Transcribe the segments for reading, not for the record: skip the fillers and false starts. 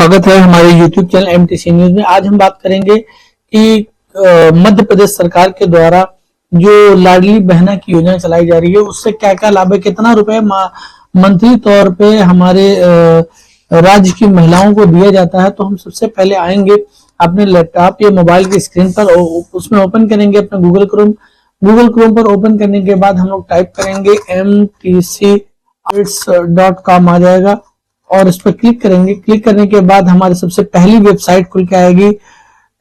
स्वागत है हमारे YouTube चैनल MTC न्यूज में। आज हम बात करेंगे कि मध्य प्रदेश सरकार के द्वारा जो लाडली बहना की योजना चलाई जा रही है उससे क्या क्या लाभ है, कितना रुपए मंथली तौर पे हमारे राज्य की महिलाओं को दिया जाता है। तो हम सबसे पहले आएंगे अपने लैपटॉप या मोबाइल की स्क्रीन पर, उसमें ओपन करेंगे अपना गूगल क्रोम पर ओपन करने के बाद हम लोग टाइप करेंगे mtcupdates.com आ जाएगा और इस पर क्लिक करेंगे। क्लिक करने के बाद हमारी सबसे पहली वेबसाइट खुल के आएगी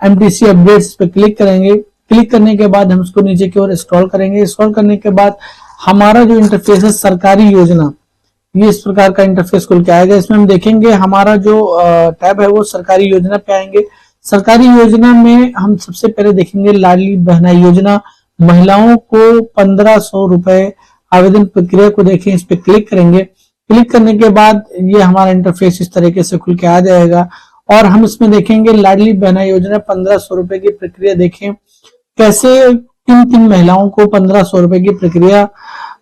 MTC अपडेट्स पे क्लिक करेंगे। क्लिक करने के बाद हम इसको नीचे की ओर स्क्रॉल करेंगे। स्क्रॉल करने के बाद हमारा जो इंटरफेस है सरकारी योजना, ये इस प्रकार का इंटरफेस खुल के आएगा। इसमें हम देखेंगे हमारा जो टैब है वो सरकारी योजना पे आएंगे। सरकारी योजना में हम सबसे पहले देखेंगे लाडली बहना योजना, महिलाओं को 1500 रुपए आवेदन प्रक्रिया को देखें, इस पे क्लिक करेंगे। क्लिक करने के बाद ये हमारा इंटरफेस इस तरीके से खुल के आ जाएगा और हम इसमें देखेंगे लाडली बहना योजना 1500 रुपए की प्रक्रिया देखें, कैसे किन महिलाओं को 1500 रुपए की प्रक्रिया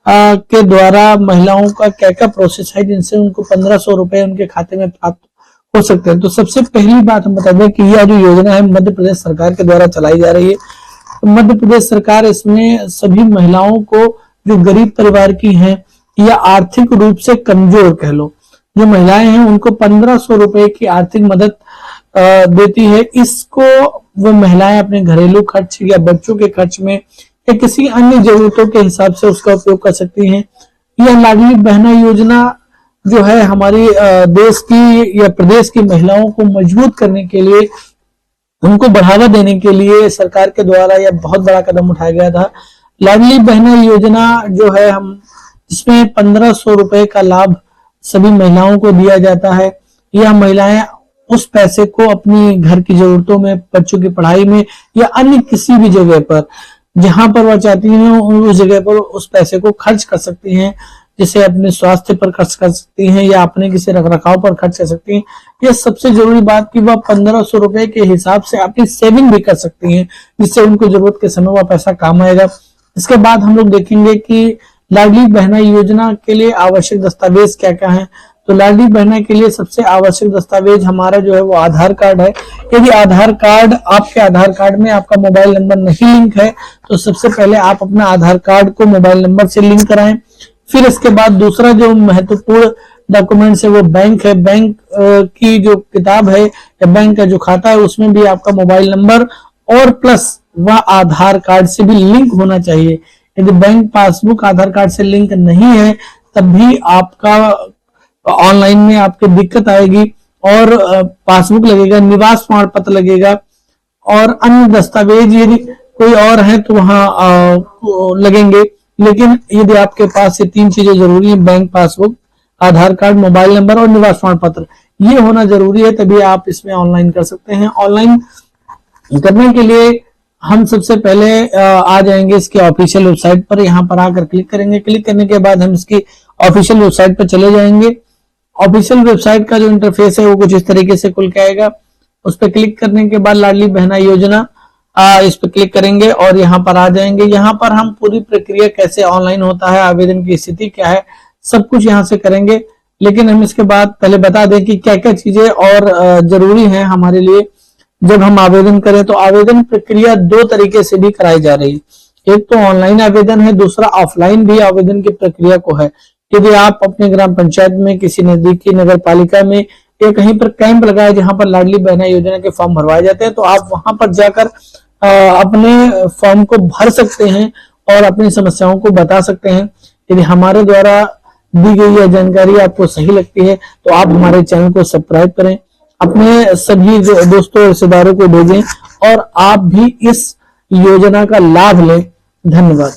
के द्वारा महिलाओं का क्या क्या प्रोसेस है जिनसे उनको 1500 रुपए उनके खाते में प्राप्त हो सकते हैं। तो सबसे पहली बात हम बता दें कि यह जो योजना है मध्य प्रदेश सरकार के द्वारा चलाई जा रही है। तो मध्य प्रदेश सरकार इसमें सभी महिलाओं को जो गरीब परिवार की हैं या आर्थिक रूप से कमजोर कह लो जो महिलाएं हैं उनको 1500 रुपए की आर्थिक मदद देती है। इसको वो महिलाएं अपने घरेलू खर्च या बच्चों के खर्च में या किसी अन्य जरूरतों के हिसाब से उसका उपयोग कर सकती हैं। यह लाडली बहना योजना जो है हमारी देश की या प्रदेश की महिलाओं को मजबूत करने के लिए, उनको बढ़ावा देने के लिए सरकार के द्वारा यह बहुत बड़ा कदम उठाया गया था। लाडली बहना योजना जो है हम इसमें 1500 रुपए का लाभ सभी महिलाओं को दिया जाता है। यह महिलाएं उस पैसे को अपनी घर की जरूरतों में, बच्चों की पढ़ाई में या अन्य किसी भी जगह पर जहां पर वह चाहती हैं उस जगह पर उस पैसे को खर्च कर सकती हैं। जैसे अपने स्वास्थ्य पर खर्च कर सकती हैं या अपने किसी रखरखाव पर खर्च कर सकती हैं। यह सबसे जरूरी बात कि वह 1500 रुपए के हिसाब से अपनी सेविंग भी कर सकती हैं जिससे उनको जरूरत के समय वह पैसा काम आएगा। इसके बाद हम लोग देखेंगे कि लाडली बहना योजना के लिए आवश्यक दस्तावेज क्या क्या है। तो लाडली बहना के लिए सबसे आवश्यक दस्तावेज हमारा जो है वो आधार कार्ड है। यदि आपके आधार कार्ड में आपका मोबाइल नंबर नहीं लिंक है तो सबसे पहले आप अपना आधार कार्ड को मोबाइल नंबर से लिंक कराएं। फिर इसके बाद दूसरा जो महत्वपूर्ण डॉक्यूमेंट्स है वो बैंक है। बैंक की जो किताब है या बैंक का जो खाता है उसमें भी आपका मोबाइल नंबर और प्लस वह आधार कार्ड से भी लिंक होना चाहिए। यदि बैंक पासबुक आधार कार्ड से लिंक नहीं है तब भी आपका ऑनलाइन में आपको दिक्कत आएगी और पासबुक लगेगा, निवास प्रमाण पत्र लगेगा और अन्य दस्तावेज यदि कोई और है तो वहां लगेंगे। लेकिन यदि आपके पास ये 3 चीजें जरूरी है, बैंक पासबुक, आधार कार्ड, मोबाइल नंबर और निवास प्रमाण पत्र, ये होना जरूरी है, तभी आप इसमें ऑनलाइन कर सकते हैं। ऑनलाइन करने के लिए हम सबसे पहले आ जाएंगे इसके ऑफिशियल वेबसाइट पर। यहाँ पर आकर क्लिक करेंगे। क्लिक करने के बाद हम इसकी ऑफिशियल वेबसाइट पर चले जाएंगे। ऑफिशियल वेबसाइट का जो इंटरफेस है वो कुछ इस तरीके से खुल के आएगा। उस पर क्लिक करने के बाद लाडली बहना योजना इस पर क्लिक करेंगे और यहाँ पर आ जाएंगे। यहाँ पर हम पूरी प्रक्रिया कैसे ऑनलाइन होता है, आवेदन की स्थिति क्या है, सब कुछ यहाँ से करेंगे। लेकिन हम इसके बाद पहले बता दें कि क्या क्या चीजें और जरूरी है हमारे लिए जब हम आवेदन करें। तो आवेदन प्रक्रिया 2 तरीके से भी कराई जा रही है। एक तो ऑनलाइन आवेदन है, दूसरा ऑफलाइन भी आवेदन की प्रक्रिया को है। यदि आप अपने ग्राम पंचायत में, किसी नजदीकी नगर पालिका में या कहीं पर कैंप लगाए जहां पर लाडली बहना योजना के फॉर्म भरवाए जाते हैं तो आप वहां पर जाकर अपने फॉर्म को भर सकते हैं और अपनी समस्याओं को बता सकते हैं। यदि हमारे द्वारा दी गई यह जानकारी आपको सही लगती है तो आप हमारे चैनल को सब्सक्राइब करें, अपने सभी दोस्तों रिश्तेदारों को भेजें और आप भी इस योजना का लाभ लें। धन्यवाद।